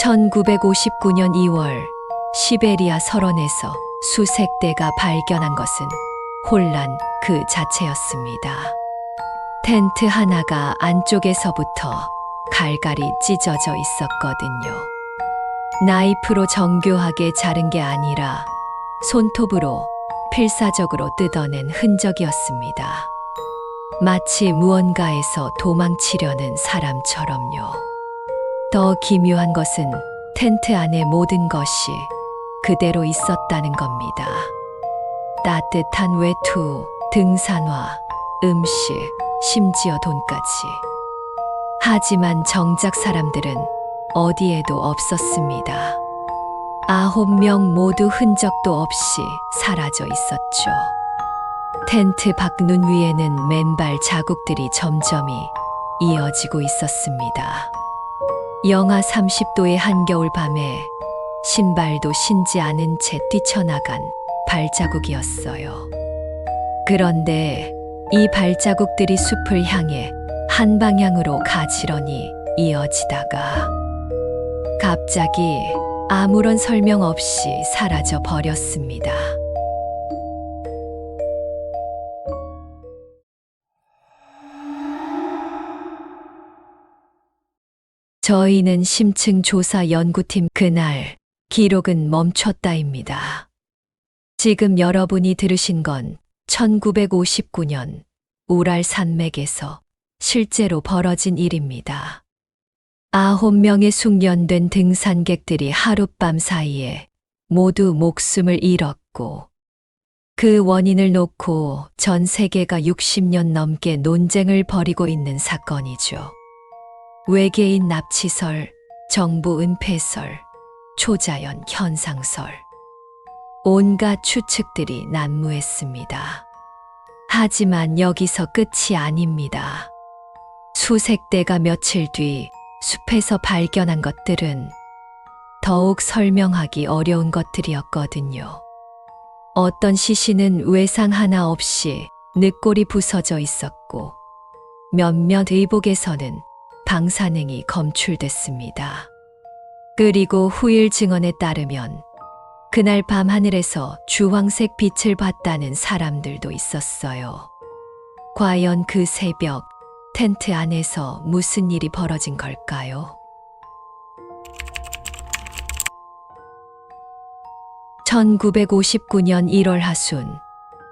1959년 2월 시베리아 설원에서 수색대가 발견한 것은 혼란 그 자체였습니다. 텐트 하나가 안쪽에서부터 갈갈이 찢어져 있었거든요. 나이프로 정교하게 자른 게 아니라 손톱으로 필사적으로 뜯어낸 흔적이었습니다. 마치 무언가에서 도망치려는 사람처럼요. 더 기묘한 것은 텐트 안의 모든 것이 그대로 있었다는 겁니다. 따뜻한 외투, 등산화, 음식, 심지어 돈까지. 하지만 정작 사람들은 어디에도 없었습니다. 9명 모두 흔적도 없이 사라져 있었죠. 텐트 밖 눈 위에는 맨발 자국들이 점점이 이어지고 있었습니다. 영하 30도의 한겨울 밤에 신발도 신지 않은 채 뛰쳐나간 발자국이었어요. 그런데 이 발자국들이 숲을 향해 한 방향으로 가지런히 이어지다가 갑자기 아무런 설명 없이 사라져 버렸습니다. 저희는 심층 조사 연구팀 그날 기록은 멈췄다입니다. 지금 여러분이 들으신 건 1959년 우랄 산맥에서 실제로 벌어진 일입니다. 9명의 숙련된 등산객들이 하룻밤 사이에 모두 목숨을 잃었고 그 원인을 놓고 전 세계가 60년 넘게 논쟁을 벌이고 있는 사건이죠. 외계인 납치설, 정부 은폐설, 초자연 현상설. 온갖 추측들이 난무했습니다. 하지만 여기서 끝이 아닙니다. 수색대가 며칠 뒤 숲에서 발견한 것들은 더욱 설명하기 어려운 것들이었거든요. 어떤 시신은 외상 하나 없이 늑골이 부서져 있었고 몇몇 의복에서는 방사능이 검출됐습니다. 그리고 후일 증언에 따르면 그날 밤 하늘에서 주황색 빛을 봤다는 사람들도 있었어요. 과연 그 새벽 텐트 안에서 무슨 일이 벌어진 걸까요? 1959년 1월 하순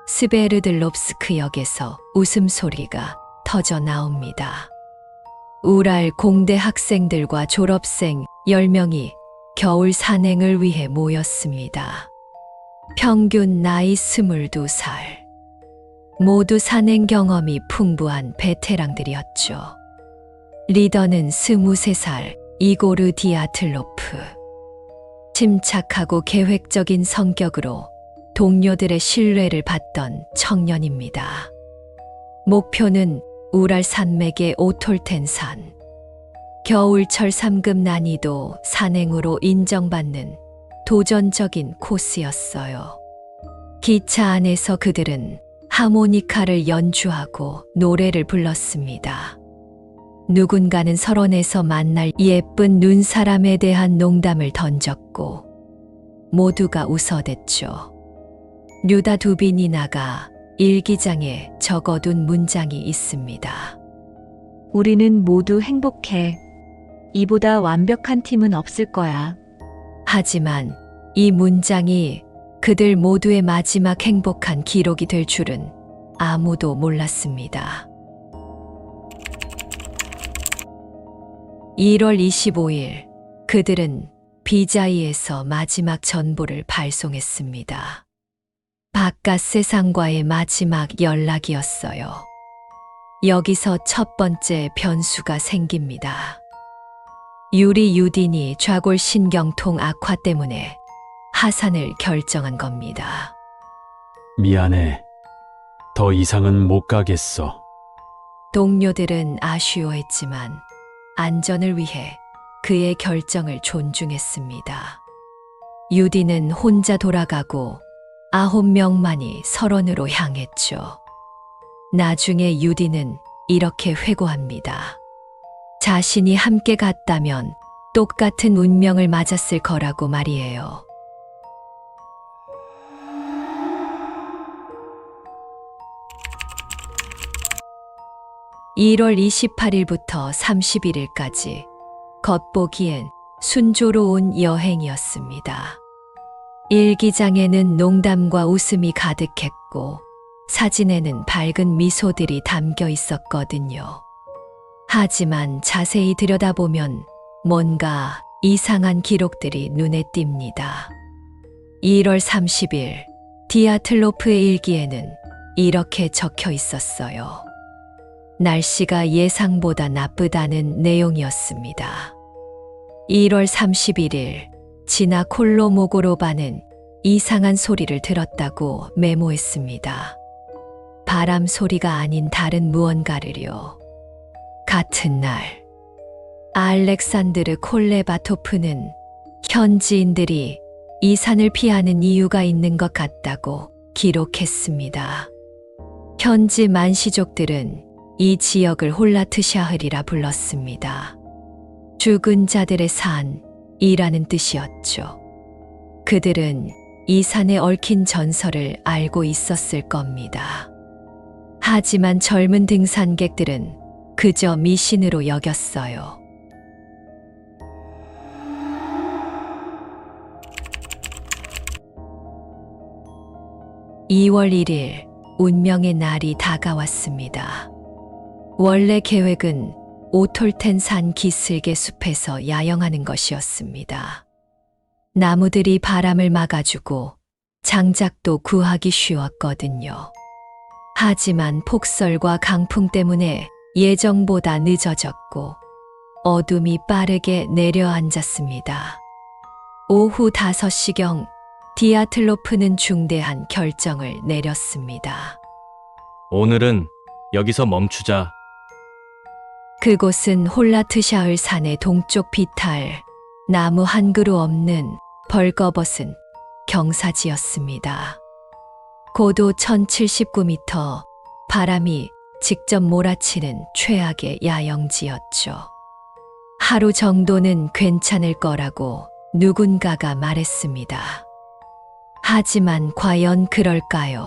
스베르들롭스크역에서 웃음소리가 터져 나옵니다. 우랄 공대 학생들과 졸업생 10명이 겨울 산행을 위해 모였습니다. 평균 나이 22살. 모두 산행 경험이 풍부한 베테랑들이었죠. 리더는 23살 이고르 디아틀로프. 침착하고 계획적인 성격으로 동료들의 신뢰를 받던 청년입니다. 목표는 우랄 산맥의 오톨텐산. 겨울철 3급 난이도 산행으로 인정받는 도전적인 코스였어요. 기차 안에서 그들은 하모니카를 연주하고 노래를 불렀습니다. 누군가는 설원에서 만날 예쁜 눈사람에 대한 농담을 던졌고 모두가 웃어댔죠. 류다 두비니나가 일기장에 적어둔 문장이 있습니다. 우리는 모두 행복해. 이보다 완벽한 팀은 없을 거야. 하지만 이 문장이 그들 모두의 마지막 행복한 기록이 될 줄은 아무도 몰랐습니다. 1월 25일 그들은 비자이에서 마지막 전보를 발송했습니다. 바깥 세상과의 마지막 연락이었어요. 여기서 첫 번째 변수가 생깁니다. 유리 유딘이 좌골 신경통 악화 때문에 하산을 결정한 겁니다. 미안해. 더 이상은 못 가겠어. 동료들은 아쉬워했지만 안전을 위해 그의 결정을 존중했습니다. 유딘은 혼자 돌아가고 9명만이 설원으로 향했죠. 나중에 유딘은 이렇게 회고합니다. 자신이 함께 갔다면 똑같은 운명을 맞았을 거라고 말이에요. (1월 28일부터 31일까지) 겉보기엔 순조로운 여행이었습니다. 일기장에는 농담과 웃음이 가득했고 사진에는 밝은 미소들이 담겨 있었거든요. 하지만 자세히 들여다보면 뭔가 이상한 기록들이 눈에 띕니다. 1월 30일 디아틀로프의 일기에는 이렇게 적혀 있었어요. 날씨가 예상보다 나쁘다는 내용이었습니다. 1월 31일 지나 콜로모고로바는 이상한 소리를 들었다고 메모했습니다. 바람 소리가 아닌 다른 무언가를요. 같은 날 알렉산드르 콜레바토프는 현지인들이 이 산을 피하는 이유가 있는 것 같다고 기록했습니다. 현지 만시족들은 이 지역을 홀라트샤흐리라 불렀습니다. 죽은 자들의 산이라는 뜻이었죠. 그들은 이 산에 얽힌 전설을 알고 있었을 겁니다. 하지만 젊은 등산객들은 그저 미신으로 여겼어요. (2월 1일) 운명의 날이 다가왔습니다. 원래 계획은 오톨텐 산 기슭의 숲에서 야영하는 것이었습니다. 나무들이 바람을 막아주고 장작도 구하기 쉬웠거든요. 하지만 폭설과 강풍 때문에 예정보다 늦어졌고 어둠이 빠르게 내려앉았습니다. 오후 5시경 디아틀로프는 중대한 결정을 내렸습니다. 오늘은 여기서 멈추자. 그곳은 홀라트샤을 산의 동쪽 비탈, 나무 한 그루 없는 벌거벗은 경사지였습니다. 고도 1079m, 바람이 직접 몰아치는 최악의 야영지였죠. 하루 정도는 괜찮을 거라고 누군가가 말했습니다. 하지만 과연 그럴까요?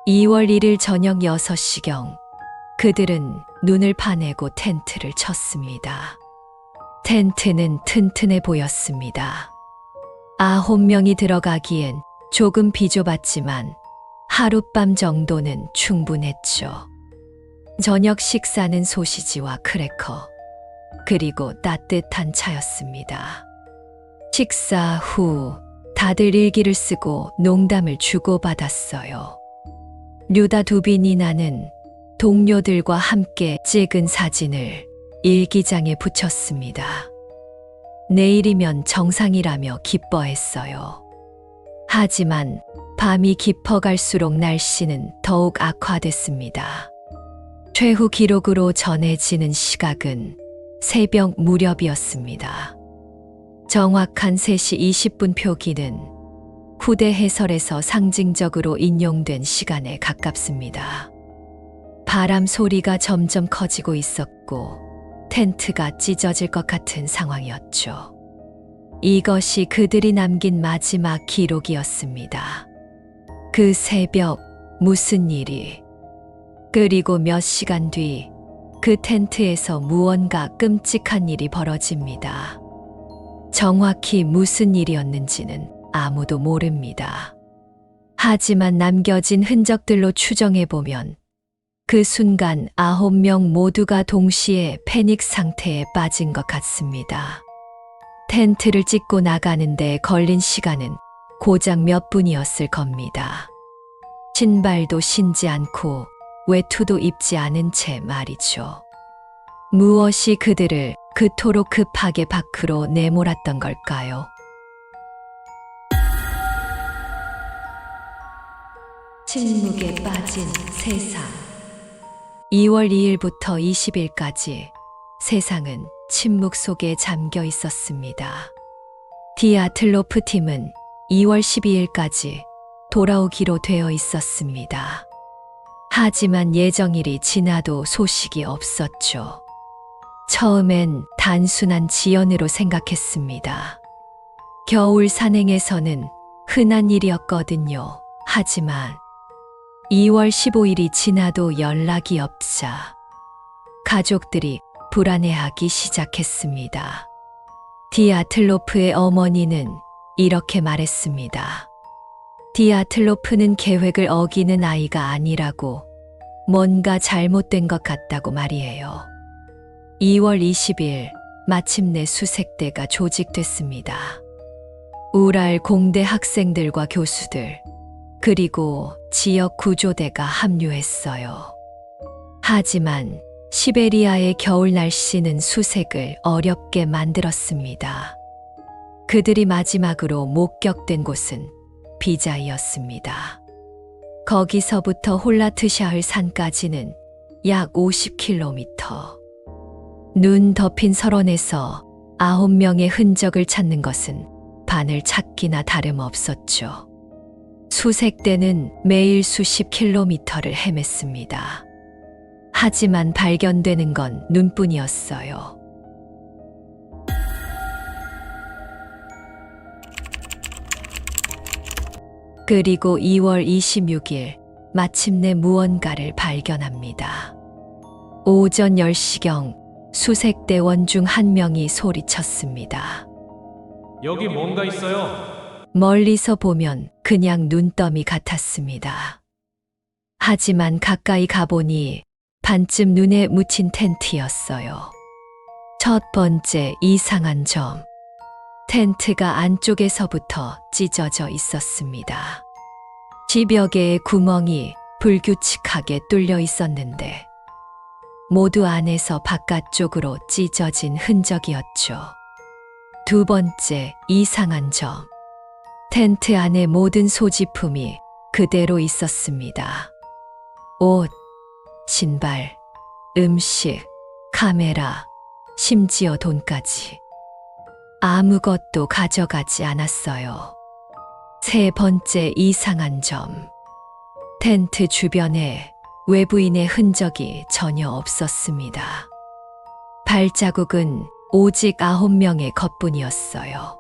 (2월 1일) 저녁 6시경 그들은 눈을 파내고 텐트를 쳤습니다. 텐트는 튼튼해 보였습니다. 9명이 들어가기엔 조금 비좁았지만 하룻밤 정도는 충분했죠. 저녁 식사는 소시지와 크래커, 그리고 따뜻한 차였습니다. 식사 후 다들 일기를 쓰고 농담을 주고받았어요. 류다 두비니나는 동료들과 함께 찍은 사진을 일기장에 붙였습니다. 내일이면 정상이라며 기뻐했어요. 하지만 밤이 깊어갈수록 날씨는 더욱 악화됐습니다. 최후 기록으로 전해지는 시각은 새벽 무렵이었습니다. 정확한 3시 20분 표기는 후대 해설에서 상징적으로 인용된 시간에 가깝습니다. 바람 소리가 점점 커지고 있었고 텐트가 찢어질 것 같은 상황이었죠. 이것이 그들이 남긴 마지막 기록이었습니다. 그 새벽 무슨 일이, 그리고 몇 시간 뒤 그 텐트에서 무언가 끔찍한 일이 벌어집니다. 정확히 무슨 일이었는지는 아무도 모릅니다. 하지만 남겨진 흔적들로 추정해보면 그 순간 9명 모두가 동시에 패닉 상태에 빠진 것 같습니다. 텐트를 찢고 나가는데 걸린 시간은 고작 몇 분이었을 겁니다. 신발도 신지 않고 외투도 입지 않은 채 말이죠. 무엇이 그들을 그토록 급하게 밖으로 내몰았던 걸까요? 침묵에 빠진 세상. 2월 2일부터 20일까지 세상은 침묵 속에 잠겨 있었습니다. 디아틀로프 팀은 2월 12일까지 돌아오기로 되어 있었습니다. 하지만 예정일이 지나도 소식이 없었죠. 처음엔 단순한 지연으로 생각했습니다. 겨울 산행에서는 흔한 일이었거든요. 하지만 2월 15일이 지나도 연락이 없자 가족들이 불안해하기 시작했습니다. 디아틀로프의 어머니는 이렇게 말했습니다. 디아틀로프는 계획을 어기는 아이가 아니라고, 뭔가 잘못된 것 같다고 말이에요. 2월 20일 마침내 수색대가 조직됐습니다. 우랄 공대 학생들과 교수들, 그리고 지역 구조대가 합류했어요. 하지만 시베리아의 겨울 날씨는 수색을 어렵게 만들었습니다. 그들이 마지막으로 목격된 곳은 비자이였습니다. 거기서부터 홀라트샤흐 산까지는 약 50km. 눈 덮인 설원에서 9명의 흔적을 찾는 것은 바늘 찾기나 다름없었죠. 수색대는 매일 수십 킬로미터를 헤맸습니다. 하지만 발견되는 건 눈뿐이었어요. 그리고 2월 26일 마침내 무언가를 발견합니다. 오전 10시경 수색대원 중 한 명이 소리쳤습니다. 여기 뭔가 있어요. 멀리서 보면 그냥 눈더미 같았습니다. 하지만 가까이 가보니 반쯤 눈에 묻힌 텐트였어요. 첫 번째 이상한 점. 텐트가 안쪽에서부터 찢어져 있었습니다. 지벽에 구멍이 불규칙하게 뚫려 있었는데 모두 안에서 바깥쪽으로 찢어진 흔적이었죠. 두 번째 이상한 점. 텐트 안의 모든 소지품이 그대로 있었습니다. 옷, 신발, 음식, 카메라, 심지어 돈까지. 아무것도 가져가지 않았어요. 세 번째 이상한 점. 텐트 주변에 외부인의 흔적이 전혀 없었습니다. 발자국은 오직 9명의 것뿐이었어요.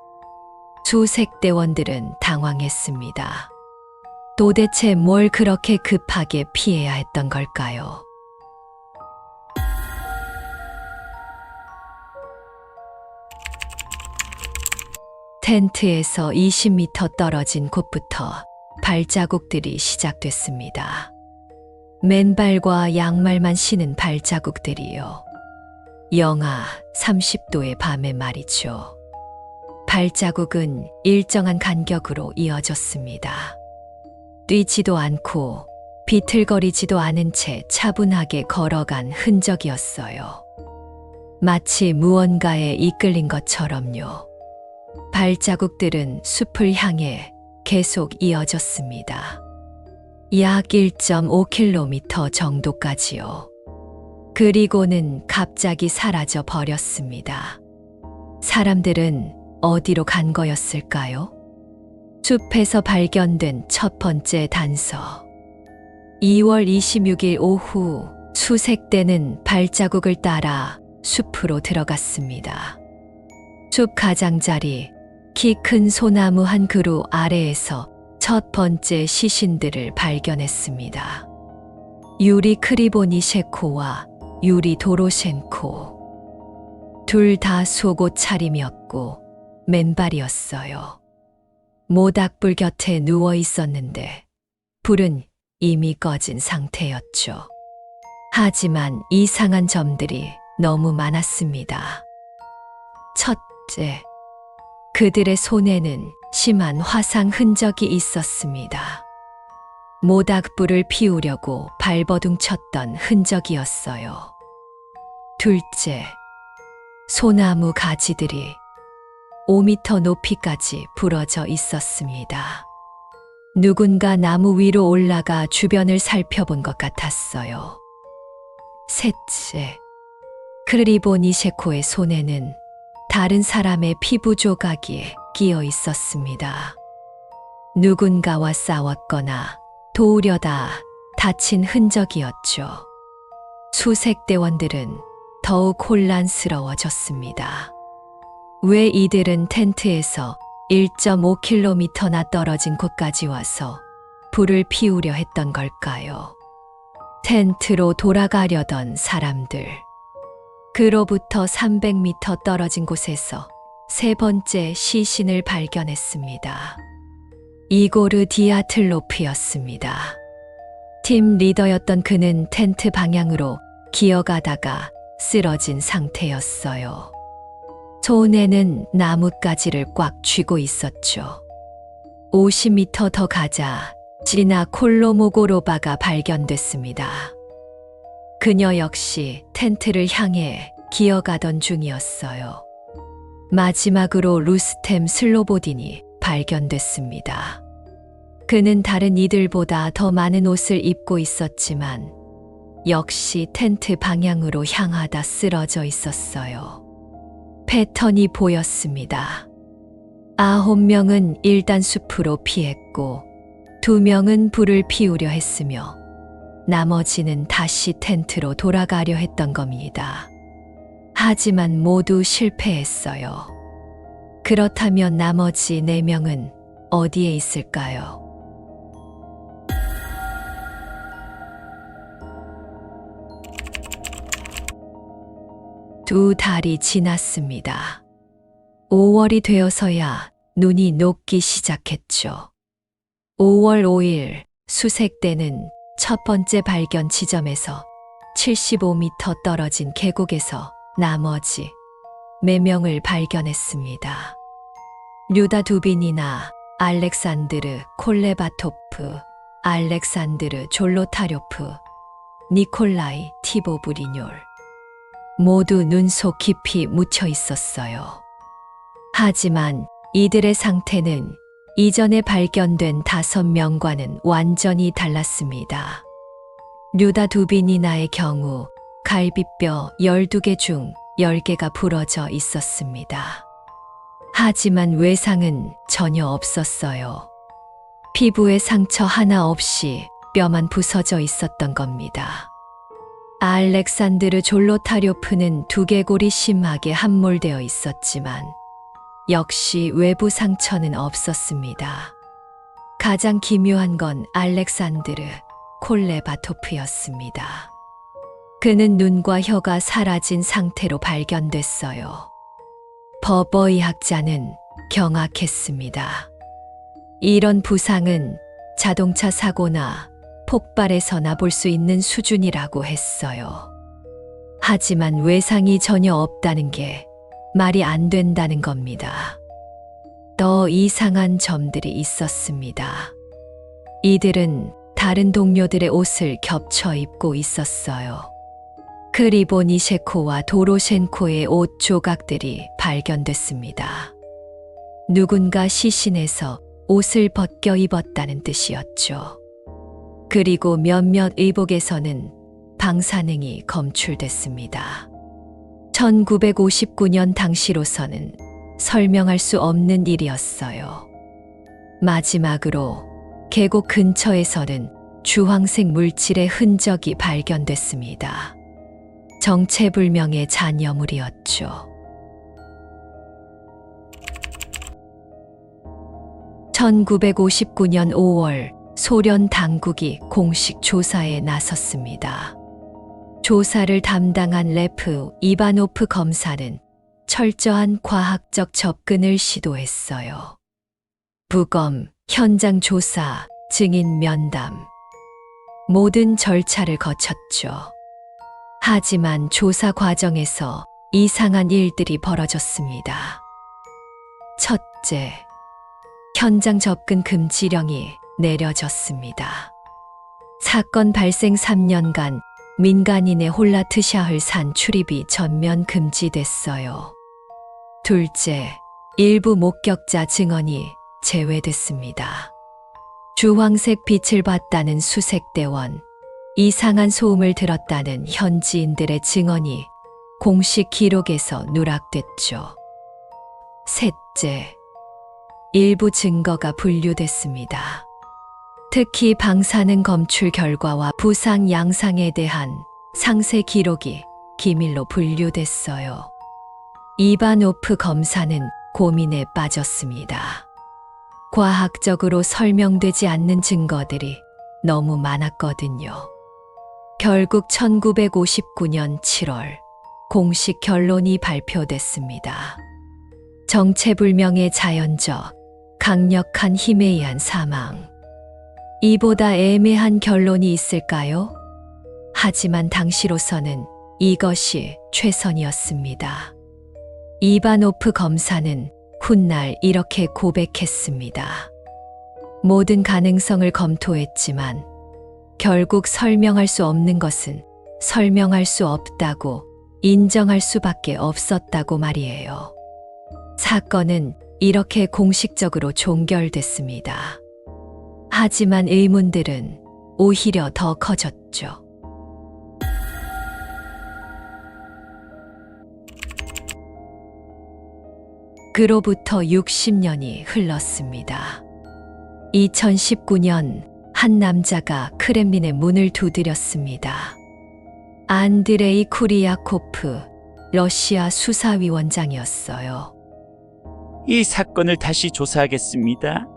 수색대원들은 당황했습니다. 도대체 뭘 그렇게 급하게 피해야 했던 걸까요? 텐트에서 20m 떨어진 곳부터 발자국들이 시작됐습니다. 맨발과 양말만 신은 발자국들이요. 영하 30도의 밤에 말이죠. 발자국은 일정한 간격으로 이어졌습니다. 뛰지도 않고 비틀거리지도 않은 채 차분하게 걸어간 흔적이었어요. 마치 무언가에 이끌린 것처럼요. 발자국들은 숲을 향해 계속 이어졌습니다. 약 1.5km 정도까지요. 그리고는 갑자기 사라져 버렸습니다. 사람들은 어디로 간 거였을까요? 숲에서 발견된 첫 번째 단서. 2월 26일 오후 수색대는 발자국을 따라 숲으로 들어갔습니다. 숲 가장자리, 키 큰 소나무 한 그루 아래에서 첫 번째 시신들을 발견했습니다. 유리 크리보니셰코와 유리 도로셴코. 둘 다 속옷 차림이었고 맨발이었어요. 모닥불 곁에 누워 있었는데 불은 이미 꺼진 상태였죠. 하지만 이상한 점들이 너무 많았습니다. 첫째, 그들의 손에는 심한 화상 흔적이 있었습니다. 모닥불을 피우려고 발버둥 쳤던 흔적이었어요. 둘째, 소나무 가지들이 5m 높이까지 부러져 있었습니다. 누군가 나무 위로 올라가 주변을 살펴본 것 같았어요. 셋째, 크리보니셰코의 손에는 다른 사람의 피부 조각이 끼어 있었습니다. 누군가와 싸웠거나 도우려다 다친 흔적이었죠. 수색대원들은 더욱 혼란스러워졌습니다. 왜 이들은 텐트에서 1.5km나 떨어진 곳까지 와서 불을 피우려 했던 걸까요? 텐트로 돌아가려던 사람들. 그로부터 300m 떨어진 곳에서 세 번째 시신을 발견했습니다. 이고르 디아틀로프였습니다. 팀 리더였던 그는 텐트 방향으로 기어가다가 쓰러진 상태였어요. 손에는 나뭇가지를 꽉 쥐고 있었죠. 50m 더 가자 지나 콜로모고로바가 발견됐습니다. 그녀 역시 텐트를 향해 기어가던 중이었어요. 마지막으로 루스템 슬로보딘이 발견됐습니다. 그는 다른 이들보다 더 많은 옷을 입고 있었지만 역시 텐트 방향으로 향하다 쓰러져 있었어요. 패턴이 보였습니다. 9명은 일단 숲으로 피했고 2명은 불을 피우려 했으며 나머지는 다시 텐트로 돌아가려 했던 겁니다. 하지만 모두 실패했어요. 그렇다면 나머지 4명은 어디에 있을까요? 두 달이 지났습니다. 5월이 되어서야 눈이 녹기 시작했죠. 5월 5일 수색대는 첫 번째 발견 지점에서 75m 떨어진 계곡에서 나머지 4명을 발견했습니다. 류다 두빈이나 알렉산드르 콜레바토프, 알렉산드르 졸로타료프, 니콜라이 티보브리뇰. 모두 눈 속 깊이 묻혀 있었어요. 하지만 이들의 상태는 이전에 발견된 5명과는 완전히 달랐습니다. 류다 두비니나의 경우 갈비뼈 12개 중 10개가 부러져 있었습니다. 하지만 외상은 전혀 없었어요. 피부에 상처 하나 없이 뼈만 부서져 있었던 겁니다. 알렉산드르 졸로타료프는 두개골이 심하게 함몰되어 있었지만 역시 외부 상처는 없었습니다. 가장 기묘한 건 알렉산드르 콜레바토프였습니다. 그는 눈과 혀가 사라진 상태로 발견됐어요. 버버이 학자는 경악했습니다. 이런 부상은 자동차 사고나 폭발에서나 볼 수 있는 수준이라고 했어요. 하지만 외상이 전혀 없다는 게 말이 안 된다는 겁니다. 더 이상한 점들이 있었습니다. 이들은 다른 동료들의 옷을 겹쳐 입고 있었어요. 크리보니셰코와 도로셴코의 옷 조각들이 발견됐습니다. 누군가 시신에서 옷을 벗겨 입었다는 뜻이었죠. 그리고 몇몇 의복에서는 방사능이 검출됐습니다. 1959년 당시로서는 설명할 수 없는 일이었어요. 마지막으로 계곡 근처에서는 주황색 물질의 흔적이 발견됐습니다. 정체불명의 잔여물이었죠. 1959년 5월 소련 당국이 공식 조사에 나섰습니다. 조사를 담당한 레프 이바노프 검사는 철저한 과학적 접근을 시도했어요. 부검, 현장 조사, 증인 면담, 모든 절차를 거쳤죠. 하지만 조사 과정에서 이상한 일들이 벌어졌습니다. 첫째, 현장 접근 금지령이 내려졌습니다. 사건 발생 3년간 민간인의 홀라트샤흐 산 출입이 전면 금지됐어요. 둘째, 일부 목격자 증언이 제외됐습니다. 주황색 빛을 봤다는 수색대원, 이상한 소음을 들었다는 현지인들의 증언이 공식 기록에서 누락됐죠. 셋째, 일부 증거가 분류됐습니다. 특히 방사능 검출 결과와 부상 양상에 대한 상세 기록이 기밀로 분류됐어요. 이바노프 검사는 고민에 빠졌습니다. 과학적으로 설명되지 않는 증거들이 너무 많았거든요. 결국 1959년 7월 공식 결론이 발표됐습니다. 정체불명의 자연적, 강력한 힘에 의한 사망. 이보다 애매한 결론이 있을까요? 하지만 당시로서는 이것이 최선이었습니다. 이바노프 검사는 훗날 이렇게 고백했습니다. 모든 가능성을 검토했지만 결국 설명할 수 없는 것은 설명할 수 없다고 인정할 수밖에 없었다고 말이에요. 사건은 이렇게 공식적으로 종결됐습니다. 하지만 의문들은 오히려 더 커졌죠. 그로부터 60년이 흘렀습니다. 2019년 한 남자가 크렘린의 문을 두드렸습니다. 안드레이 쿠리아코프, 러시아 수사위원장이었어요. 이 사건을 다시 조사하겠습니다.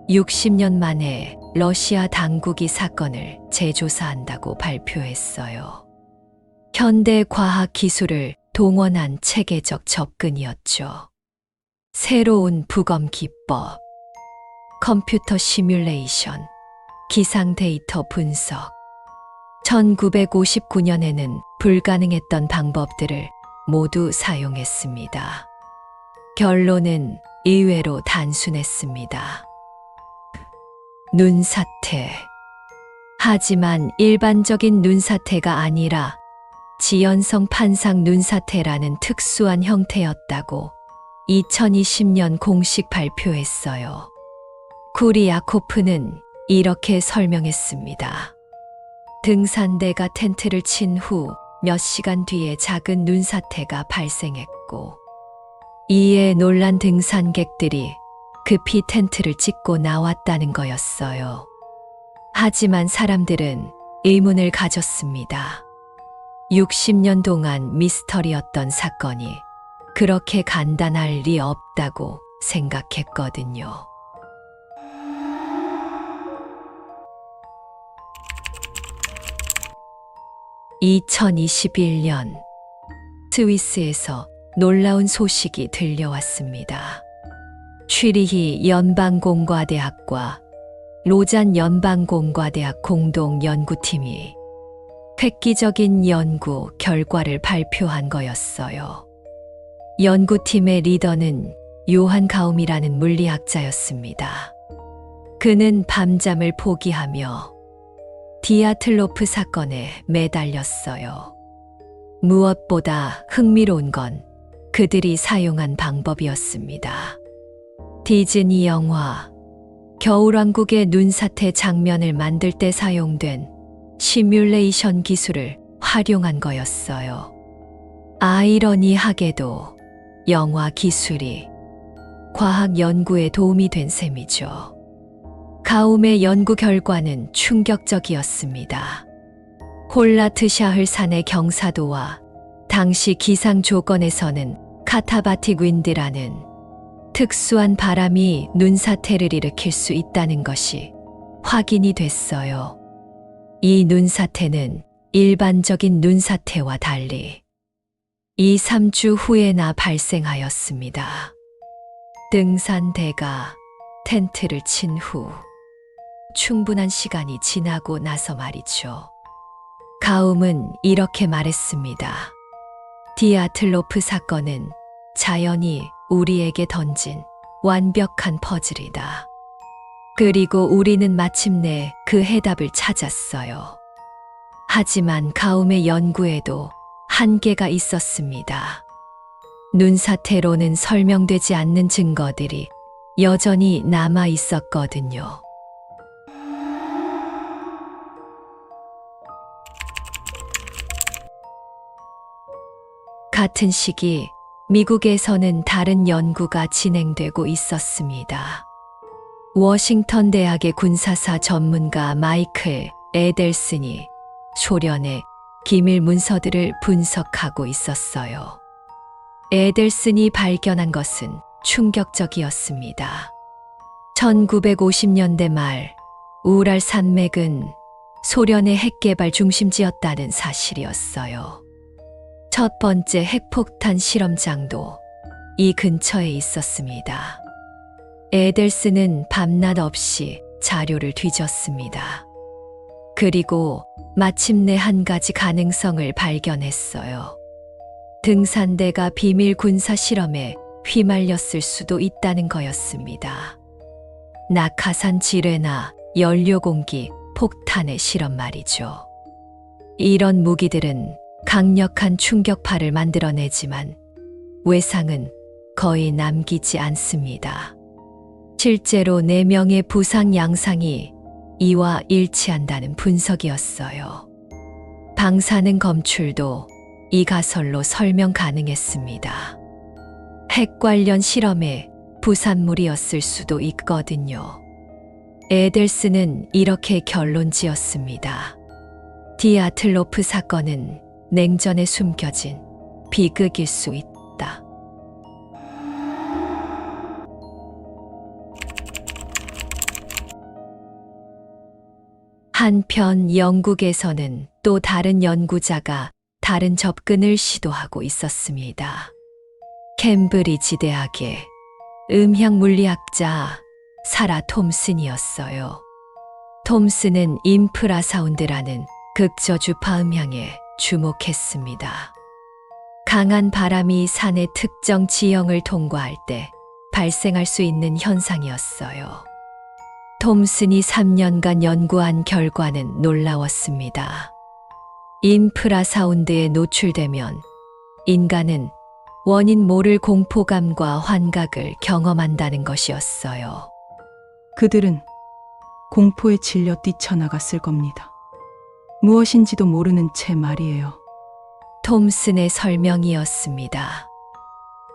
60년 만에 러시아 당국이 사건을 재조사한다고 발표했어요. 현대 과학 기술을 동원한 체계적 접근이었죠. 새로운 부검 기법, 컴퓨터 시뮬레이션, 기상 데이터 분석. 1959년에는 불가능했던 방법들을 모두 사용했습니다. 결론은 의외로 단순했습니다. 눈사태. 하지만 일반적인 눈사태가 아니라 지연성 판상 눈사태라는 특수한 형태였다고 2020년 공식 발표했어요. 쿠리아코프는 이렇게 설명했습니다. 등산대가 텐트를 친 후 몇 시간 뒤에 작은 눈사태가 발생했고, 이에 놀란 등산객들이 급히 텐트를 찢고 나왔다는 거였어요. 하지만 사람들은 의문을 가졌습니다. 60년 동안 미스터리였던 사건이 그렇게 간단할 리 없다고 생각했거든요. (2021년) 스위스에서 놀라운 소식이 들려왔습니다. 취리히 연방공과대학과 로잔 연방공과대학 공동 연구팀이 획기적인 연구 결과를 발표한 거였어요. 연구팀의 리더는 요한 가움이라는 물리학자였습니다. 그는 밤잠을 포기하며 디아틀로프 사건에 매달렸어요. 무엇보다 흥미로운 건 그들이 사용한 방법이었습니다. 디즈니 영화 겨울왕국의 눈사태 장면을 만들 때 사용된 시뮬레이션 기술을 활용한 거였어요. 아이러니하게도 영화 기술이 과학 연구에 도움이 된 셈이죠. 가움의 연구 결과는 충격적이었습니다. 홀라트샤흐 산의 경사도와 당시 기상 조건에서는 카타바틱 윈드라는 특수한 바람이 눈사태를 일으킬 수 있다는 것이 확인이 됐어요. 이 눈사태는 일반적인 눈사태와 달리 2-3주 후에나 발생하였습니다. 등산대가 텐트를 친 후 충분한 시간이 지나고 나서 말이죠. 가움은 이렇게 말했습니다. 디아틀로프 사건은 자연이 우리에게 던진 완벽한 퍼즐이다. 그리고 우리는 마침내 그 해답을 찾았어요. 하지만 가움의 연구에도 한계가 있었습니다. 눈사태로는 설명되지 않는 증거들이 여전히 남아 있었거든요. 같은 시기 미국에서는 다른 연구가 진행되고 있었습니다. 워싱턴 대학의 군사사 전문가 마이클 에델슨이 소련의 기밀 문서들을 분석하고 있었어요. 에델슨이 발견한 것은 충격적이었습니다. 1950년대 말 우랄 산맥은 소련의 핵개발 중심지였다는 사실이었어요. 첫 번째 핵폭탄 실험장도 이 근처에 있었습니다. 에델슨은 밤낮 없이 자료를 뒤졌습니다. 그리고 마침내 한 가지 가능성을 발견했어요. 등산대가 비밀 군사 실험에 휘말렸을 수도 있다는 거였습니다. 낙하산 지뢰나 연료공기, 폭탄의 실험 말이죠. 이런 무기들은 강력한 충격파를 만들어내지만 외상은 거의 남기지 않습니다. 실제로 4명의 부상 양상이 이와 일치한다는 분석이었어요. 방사능 검출도 이 가설로 설명 가능했습니다. 핵 관련 실험의 부산물이었을 수도 있거든요. 에델슨은 이렇게 결론 지었습니다. 디아틀로프 사건은 냉전에 숨겨진 비극일 수 있다. 한편 영국에서는 또 다른 연구자가 다른 접근을 시도하고 있었습니다. 캠브리지 대학의 음향물리학자 사라 톰슨이었어요. 톰슨은 인프라사운드라는 극저주파 음향에 주목했습니다. 강한 바람이 산의 특정 지형을 통과할 때 발생할 수 있는 현상이었어요. 톰슨이 3년간 연구한 결과는 놀라웠습니다. 인프라사운드에 노출되면 인간은 원인 모를 공포감과 환각을 경험한다는 것이었어요. 그들은 공포에 질려 뛰쳐나갔을 겁니다. 무엇인지도 모르는 채 말이에요. 톰슨의 설명이었습니다.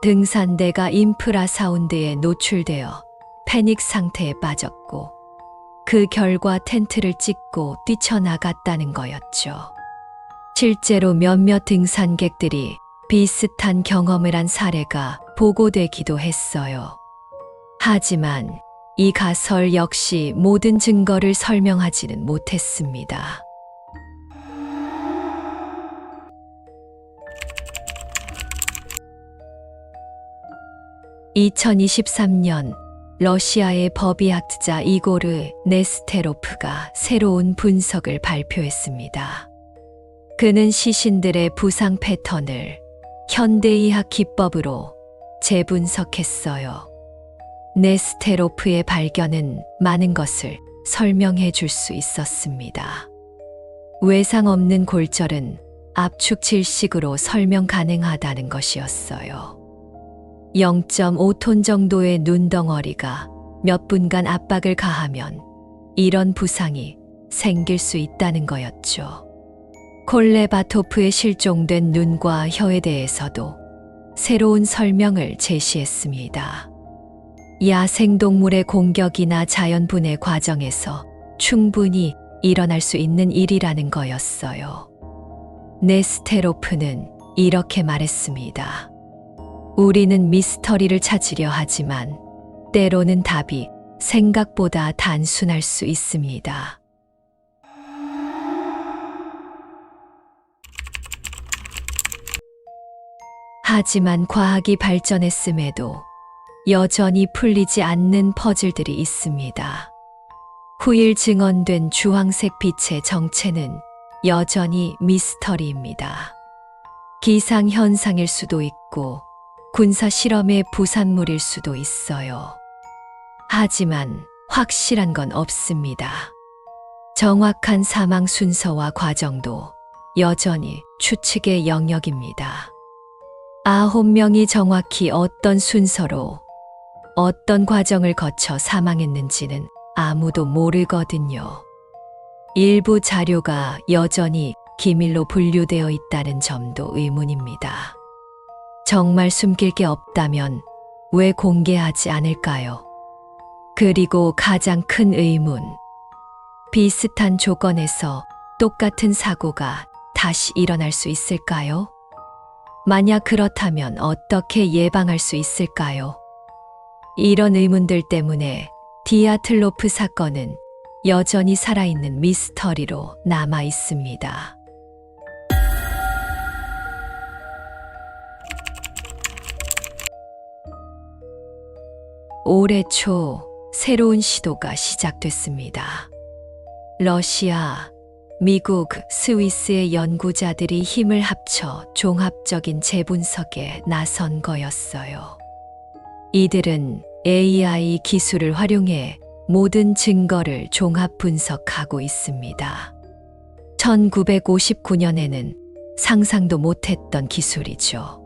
등산대가 인프라사운드에 노출되어 패닉 상태에 빠졌고 그 결과 텐트를 찍고 뛰쳐나갔다는 거였죠. 실제로 몇몇 등산객들이 비슷한 경험을 한 사례가 보고되기도 했어요. 하지만 이 가설 역시 모든 증거를 설명하지는 못했습니다. (2023년) 러시아의 법의학자 이고르 네스테로프가 새로운 분석을 발표했습니다. 그는 시신들의 부상 패턴을 현대의학 기법으로 재분석했어요. 네스테로프의 발견은 많은 것을 설명해 줄 수 있었습니다. 외상 없는 골절은 압축 질식으로 설명 가능하다는 것이었어요. 0.5톤 정도의 눈덩어리가 몇 분간 압박을 가하면 이런 부상이 생길 수 있다는 거였죠. 콜레바토프의 실종된 눈과 혀에 대해서도 새로운 설명을 제시했습니다. 야생동물의 공격이나 자연분해 과정에서 충분히 일어날 수 있는 일이라는 거였어요. 네스테로프는 이렇게 말했습니다. 우리는 미스터리를 찾으려 하지만 때로는 답이 생각보다 단순할 수 있습니다. 하지만 과학이 발전했음에도 여전히 풀리지 않는 퍼즐들이 있습니다. 후일 증언된 주황색 빛의 정체는 여전히 미스터리입니다. 기상현상일 수도 있고 군사 실험의 부산물일 수도 있어요. 하지만 확실한 건 없습니다. 정확한 사망 순서와 과정도 여전히 추측의 영역입니다. 9명이 정확히 어떤 순서로 어떤 과정을 거쳐 사망했는지는 아무도 모르거든요. 일부 자료가 여전히 기밀로 분류되어 있다는 점도 의문입니다. 정말 숨길 게 없다면 왜 공개하지 않을까요? 그리고 가장 큰 의문. 비슷한 조건에서 똑같은 사고가 다시 일어날 수 있을까요? 만약 그렇다면 어떻게 예방할 수 있을까요? 이런 의문들 때문에 디아틀로프 사건은 여전히 살아있는 미스터리로 남아 있습니다. 올해 초 새로운 시도가 시작됐습니다. 러시아, 미국, 스위스의 연구자들이 힘을 합쳐 종합적인 재분석에 나선 거였어요. 이들은 AI 기술을 활용해 모든 증거를 종합 분석하고 있습니다. 1959년에는 상상도 못했던 기술이죠.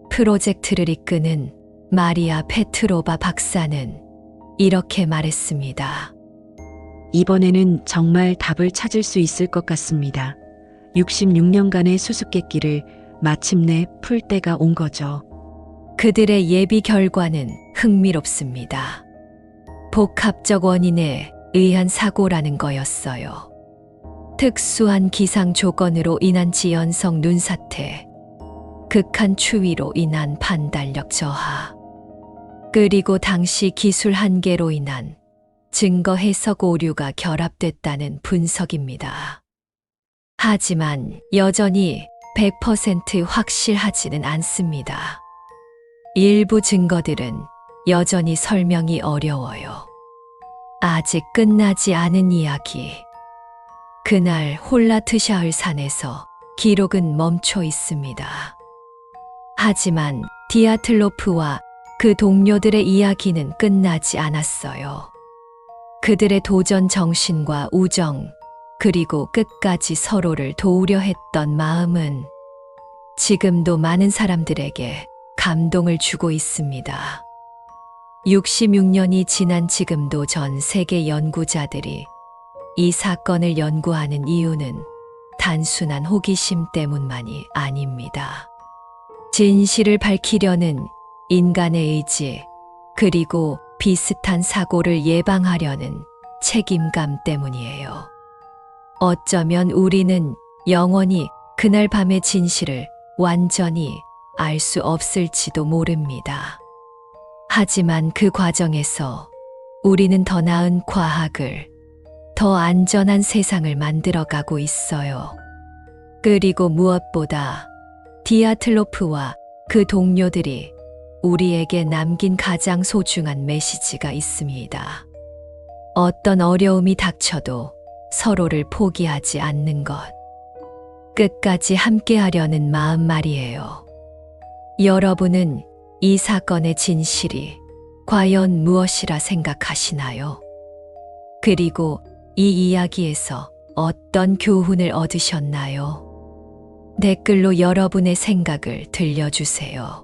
프로젝트를 이끄는 마리아 페트로바 박사는 이렇게 말했습니다. 이번에는 정말 답을 찾을 수 있을 것 같습니다. 66년간의 수수께끼를 마침내 풀 때가 온 거죠. 그들의 예비 결과는 흥미롭습니다. 복합적 원인에 의한 사고라는 거였어요. 특수한 기상 조건으로 인한 지연성 눈사태, 극한 추위로 인한 반달력 저하, 그리고 당시 기술 한계로 인한 증거 해석 오류가 결합됐다는 분석입니다. 하지만 여전히 100% 확실하지는 않습니다. 일부 증거들은 여전히 설명이 어려워요. 아직 끝나지 않은 이야기. 그날 홀라트샤을 산에서 기록은 멈춰 있습니다. 하지만 디아틀로프와 그 동료들의 이야기는 끝나지 않았어요. 그들의 도전 정신과 우정, 그리고 끝까지 서로를 도우려 했던 마음은 지금도 많은 사람들에게 감동을 주고 있습니다. 66년이 지난 지금도 전 세계 연구자들이 이 사건을 연구하는 이유는 단순한 호기심 때문만이 아닙니다. 진실을 밝히려는 인간의 의지, 그리고 비슷한 사고를 예방하려는 책임감 때문이에요. 어쩌면 우리는 영원히 그날 밤의 진실을 완전히 알 수 없을지도 모릅니다. 하지만 그 과정에서 우리는 더 나은 과학을, 더 안전한 세상을 만들어가고 있어요. 그리고 무엇보다 디아틀로프와 그 동료들이 우리에게 남긴 가장 소중한 메시지가 있습니다. 어떤 어려움이 닥쳐도 서로를 포기하지 않는 것. 끝까지 함께하려는 마음 말이에요. 여러분은 이 사건의 진실이 과연 무엇이라 생각하시나요? 그리고 이 이야기에서 어떤 교훈을 얻으셨나요? 댓글로 여러분의 생각을 들려주세요.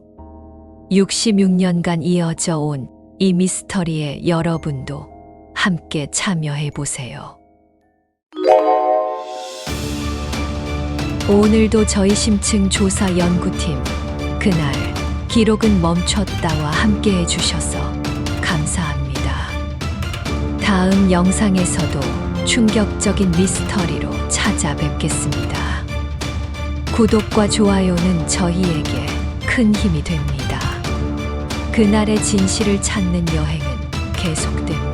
66년간 이어져 온 이 미스터리에 여러분도 함께 참여해보세요. 오늘도 저희 심층 조사 연구팀 그날 기록은 멈췄다와 함께 해주셔서 감사합니다. 다음 영상에서도 충격적인 미스터리로 찾아뵙겠습니다. 구독과 좋아요는 저희에게 큰 힘이 됩니다. 그날의 진실을 찾는 여행은 계속됩니다.